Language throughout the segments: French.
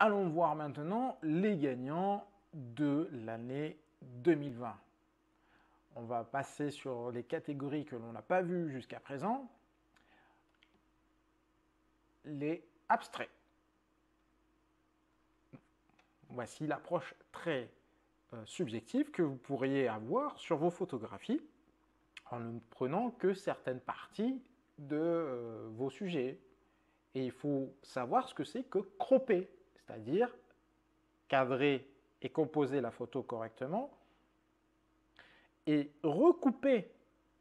Allons voir maintenant les gagnants de l'année 2020. On va passer sur les catégories que l'on n'a pas vues jusqu'à présent. Les abstraits. Voici l'approche très subjective que vous pourriez avoir sur vos photographies en ne prenant que certaines parties de vos sujets. Et il faut savoir ce que c'est que cropper, c'est-à-dire cadrer et composer la photo correctement et recouper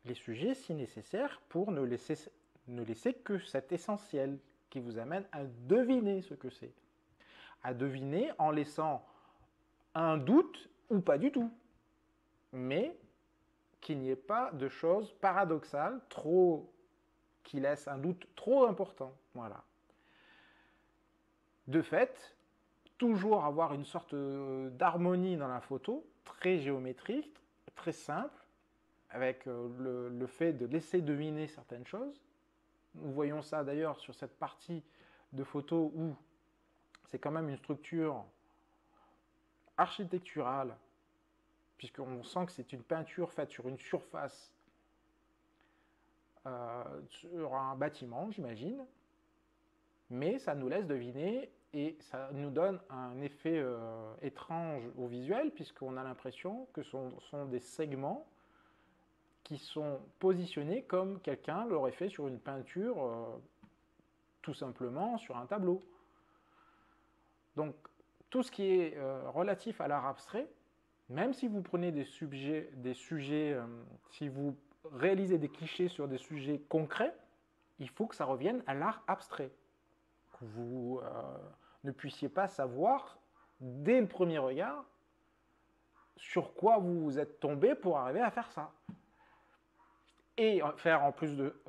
les sujets si nécessaire pour ne laisser que cet essentiel qui vous amène à deviner ce que c'est. À deviner en laissant un doute ou pas du tout. Mais qu'il n'y ait pas de choses paradoxales qui laissent un doute trop important. Voilà. De fait, toujours avoir une sorte d'harmonie dans la photo, très géométrique, très simple, avec le fait de laisser deviner certaines choses. Nous voyons ça d'ailleurs sur cette partie de photo où c'est quand même une structure architecturale, puisqu'on sent que c'est une peinture faite sur une surface, sur un bâtiment, j'imagine, mais ça nous laisse deviner et ça nous donne un effet étrange au visuel, puisqu'on a l'impression que ce sont des segments qui sont positionnés comme quelqu'un l'aurait fait sur une peinture, tout simplement sur un tableau. Donc, tout ce qui est relatif à l'art abstrait, même si vous prenez des sujets, si vous réalisez des clichés sur des sujets concrets, il faut que ça revienne à l'art abstrait. Que vous ne puissiez pas savoir, dès le premier regard, sur quoi vous vous êtes tombé pour arriver à faire ça. Et faire en plus de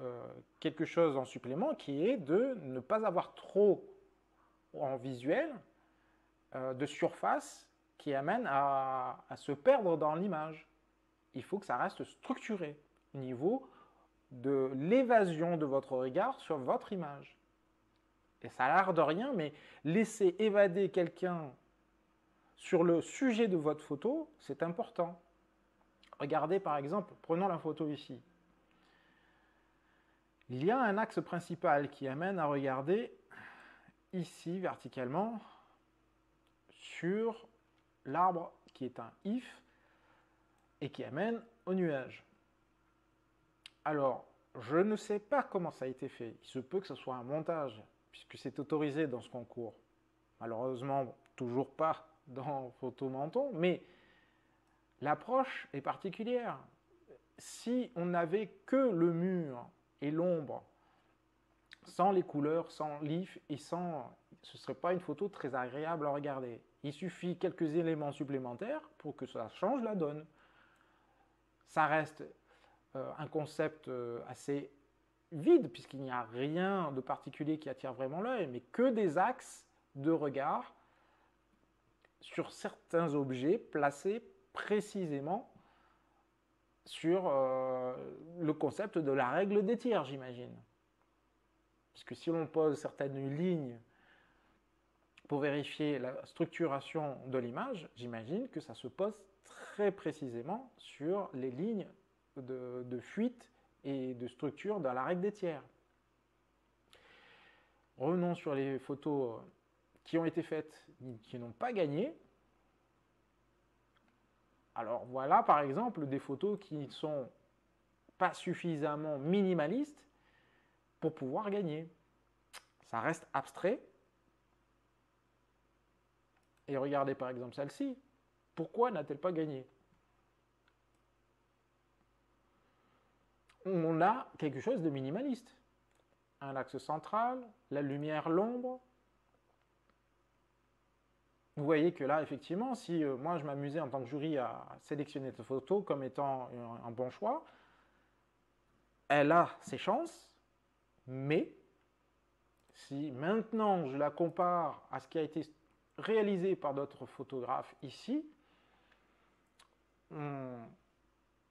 quelque chose en supplément qui est de ne pas avoir trop en visuel de surface qui amène à se perdre dans l'image. Il faut que ça reste structuré au niveau de l'évasion de votre regard sur votre image. Et ça a l'air de rien, mais laisser évader quelqu'un sur le sujet de votre photo, c'est important. Regardez par exemple, prenons la photo ici. Il y a un axe principal qui amène à regarder ici verticalement sur l'arbre qui est un if et qui amène au nuage. Alors, je ne sais pas comment ça a été fait. Il se peut que ce soit un montage, puisque c'est autorisé dans ce concours. Malheureusement, toujours pas dans Photomenton, mais l'approche est particulière. Si on n'avait que le mur et l'ombre, sans les couleurs, sans l'if et sans... ce ne serait pas une photo très agréable à regarder. Il suffit quelques éléments supplémentaires pour que ça change la donne. Ça reste un concept assez vide, puisqu'il n'y a rien de particulier qui attire vraiment l'œil, mais que des axes de regard sur certains objets placés précisément sur le concept de la règle des tiers, j'imagine. Puisque si l'on pose certaines lignes pour vérifier la structuration de l'image, j'imagine que ça se pose très précisément sur les lignes de fuite et de structure dans la règle des tiers. Revenons sur les photos qui ont été faites, qui n'ont pas gagné. Alors voilà par exemple des photos qui ne sont pas suffisamment minimalistes pour pouvoir gagner. Ça reste abstrait. Et regardez par exemple celle-ci. Pourquoi n'a-t-elle pas gagné? On a quelque chose de minimaliste. Un axe central, la lumière, l'ombre. Vous voyez que là, effectivement, si moi je m'amusais en tant que jury à sélectionner cette photo comme étant un bon choix, elle a ses chances, mais si maintenant je la compare à ce qui a été réalisé par d'autres photographes ici, on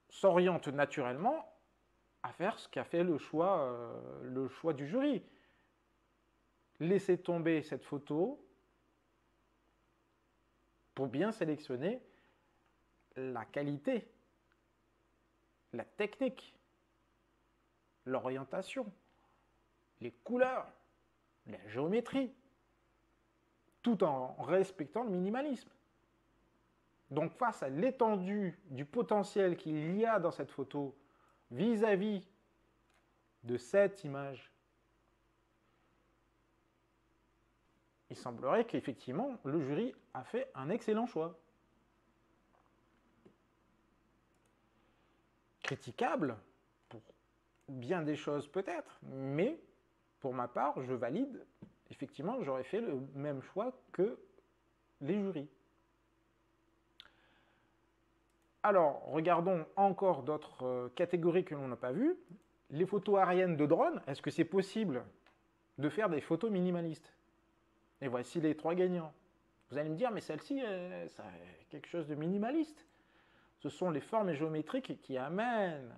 s'oriente naturellement à faire ce qu'a fait le choix du jury. Laissez tomber cette photo pour bien sélectionner la qualité, la technique, l'orientation, les couleurs, la géométrie, tout en respectant le minimalisme. Donc face à l'étendue du potentiel qu'il y a dans cette photo vis-à-vis de cette image, il semblerait qu'effectivement le jury a fait un excellent choix. Critiquable pour bien des choses peut-être, mais pour ma part, je valide. Effectivement, j'aurais fait le même choix que les jurys. Alors, regardons encore d'autres catégories que l'on n'a pas vues. Les photos aériennes de drone, est-ce que c'est possible de faire des photos minimalistes? Et voici les 3 gagnants. Vous allez me dire, mais celle-ci, ça a quelque chose de minimaliste. Ce sont les formes géométriques qui amènent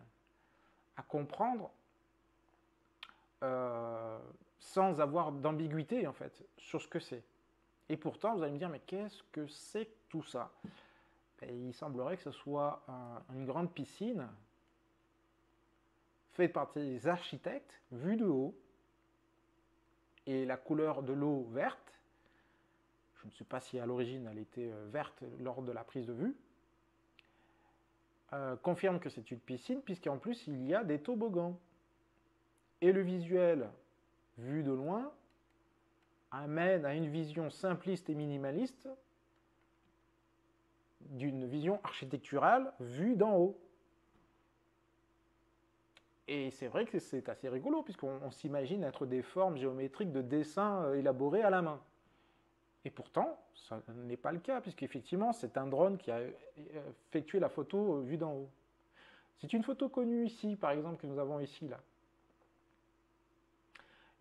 à comprendre sans avoir d'ambiguïté, en fait, sur ce que c'est. Et pourtant, vous allez me dire, mais qu'est-ce que c'est que tout ça? Et il semblerait que ce soit une grande piscine faite par des architectes, vue de haut, et la couleur de l'eau verte, je ne sais pas si à l'origine elle était verte lors de la prise de vue, confirme que c'est une piscine, puisqu'en plus il y a des toboggans. Et le visuel, vu de loin, amène à une vision simpliste et minimaliste d'une vision architecturale vue d'en haut. Et c'est vrai que c'est assez rigolo, puisqu'on s'imagine être des formes géométriques de dessins élaborés à la main. Et pourtant, ça n'est pas le cas, puisqu'effectivement, c'est un drone qui a effectué la photo vue d'en haut. C'est une photo connue ici, par exemple, que nous avons ici, là.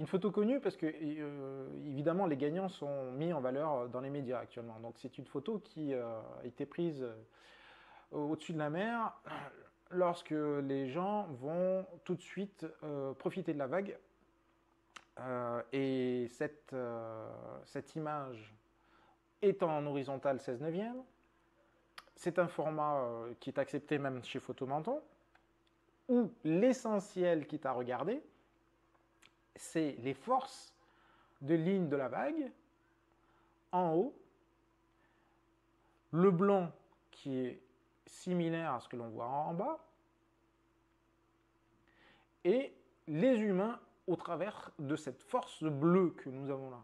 Une photo connue parce que, évidemment, les gagnants sont mis en valeur dans les médias actuellement. Donc, c'est une photo qui a été prise au-dessus de la mer lorsque les gens vont tout de suite profiter de la vague. Et cette image étant en horizontale 16/9, c'est un format qui est accepté même chez Photomenton, où l'essentiel qui est à regarder, c'est les forces de ligne de la vague en haut, le blanc qui est similaire à ce que l'on voit en bas, et les humains au travers de cette force bleue que nous avons là.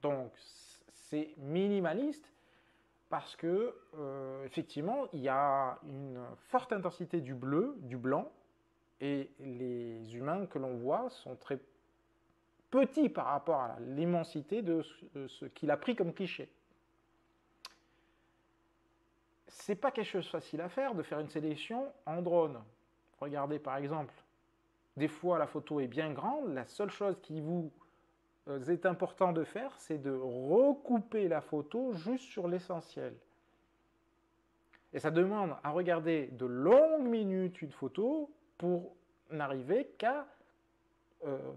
Donc c'est minimaliste parce que effectivement il y a une forte intensité du bleu, du blanc, et les humains que l'on voit sont très petits par rapport à l'immensité de ce qu'il a pris comme cliché. C'est pas quelque chose de facile à faire de faire une sélection en drone. Regardez par exemple, des fois la photo est bien grande, la seule chose qui vous est important de faire, c'est de recouper la photo juste sur l'essentiel. Et ça demande à regarder de longues minutes une photo pour n'arriver qu'à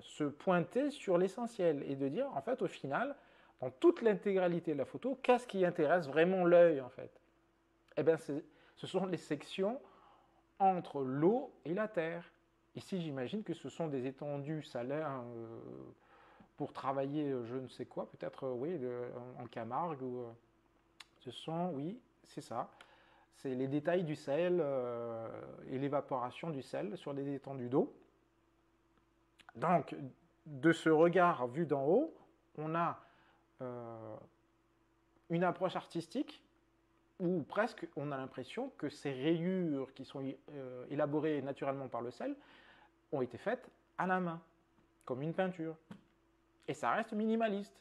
se pointer sur l'essentiel et de dire, en fait, au final, dans toute l'intégralité de la photo, qu'est-ce qui intéresse vraiment l'œil, en fait? Eh bien, ce sont les sections entre l'eau et la terre. Ici, j'imagine que ce sont des étendues salaires pour travailler je ne sais quoi, peut-être, oui, en Camargue. Ou, ce sont, oui, c'est ça. C'est les détails du sel et l'évaporation du sel sur les étendues d'eau. Donc, de ce regard vu d'en haut, on a une approche artistique où presque on a l'impression que ces rayures qui sont élaborées naturellement par le sel ont été faites à la main, comme une peinture. Et ça reste minimaliste.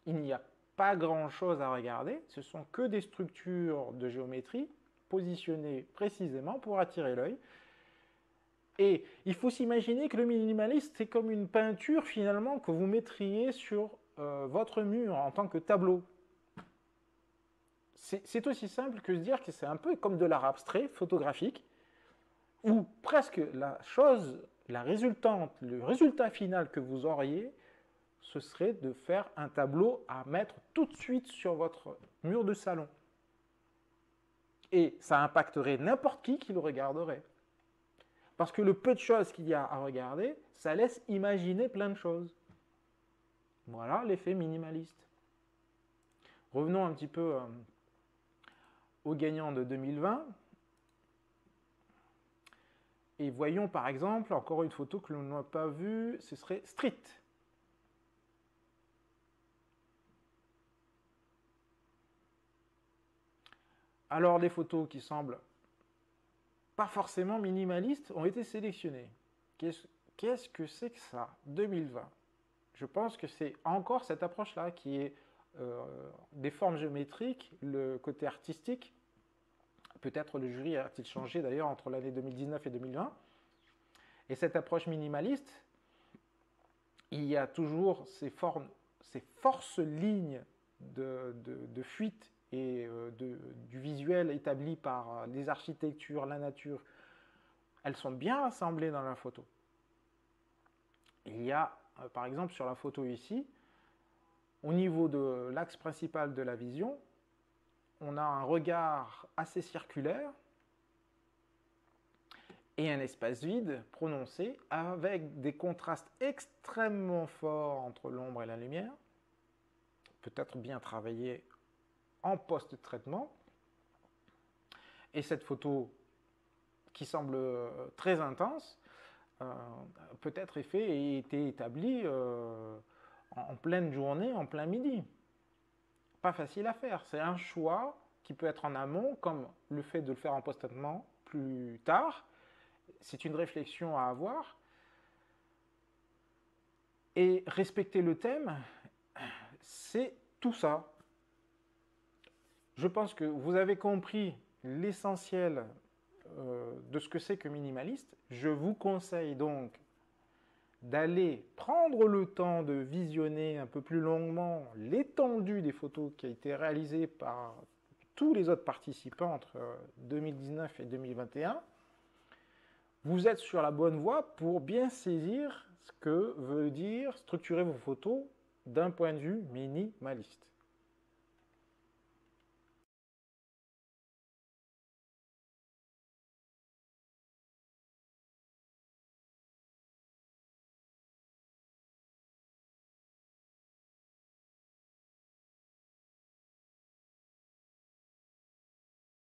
Il n'y a pas grand-chose à regarder, ce sont que des structures de géométrie positionnées précisément pour attirer l'œil. Et il faut s'imaginer que le minimaliste, c'est comme une peinture finalement que vous mettriez sur votre mur en tant que tableau. C'est aussi simple que de dire que c'est un peu comme de l'art abstrait photographique, où presque la chose, la résultante, le résultat final que vous auriez ce serait de faire un tableau à mettre tout de suite sur votre mur de salon. Et ça impacterait n'importe qui le regarderait. Parce que le peu de choses qu'il y a à regarder, ça laisse imaginer plein de choses. Voilà l'effet minimaliste. Revenons un petit peu aux gagnants de 2020. Et voyons par exemple, encore une photo que l'on n'a pas vue, ce serait Street. Alors les photos qui semblent pas forcément minimalistes ont été sélectionnées. Qu'est-ce que c'est que ça, 2020? Je pense que c'est encore cette approche-là qui est des formes géométriques, le côté artistique. Peut-être le jury a-t-il changé d'ailleurs entre l'année 2019 et 2020. Et cette approche minimaliste, il y a toujours ces forces lignes de fuite et du visuel établi par les architectures, la nature. Elles sont bien assemblées dans la photo. Il y a, par exemple, sur la photo ici, au niveau de l'axe principal de la vision, on a un regard assez circulaire et un espace vide prononcé avec des contrastes extrêmement forts entre l'ombre et la lumière, peut-être bien travaillé en post-traitement. Et cette photo qui semble très intense, peut-être été établie en pleine journée, en plein midi. Pas facile à faire. C'est un choix qui peut être en amont, comme le fait de le faire en post-traitement plus tard. C'est une réflexion à avoir. Et respecter le thème, c'est tout ça. Je pense que vous avez compris l'essentiel de ce que c'est que minimaliste. Je vous conseille donc d'aller prendre le temps de visionner un peu plus longuement l'étendue des photos qui a été réalisée par tous les autres participants entre 2019 et 2021. Vous êtes sur la bonne voie pour bien saisir ce que veut dire structurer vos photos d'un point de vue minimaliste.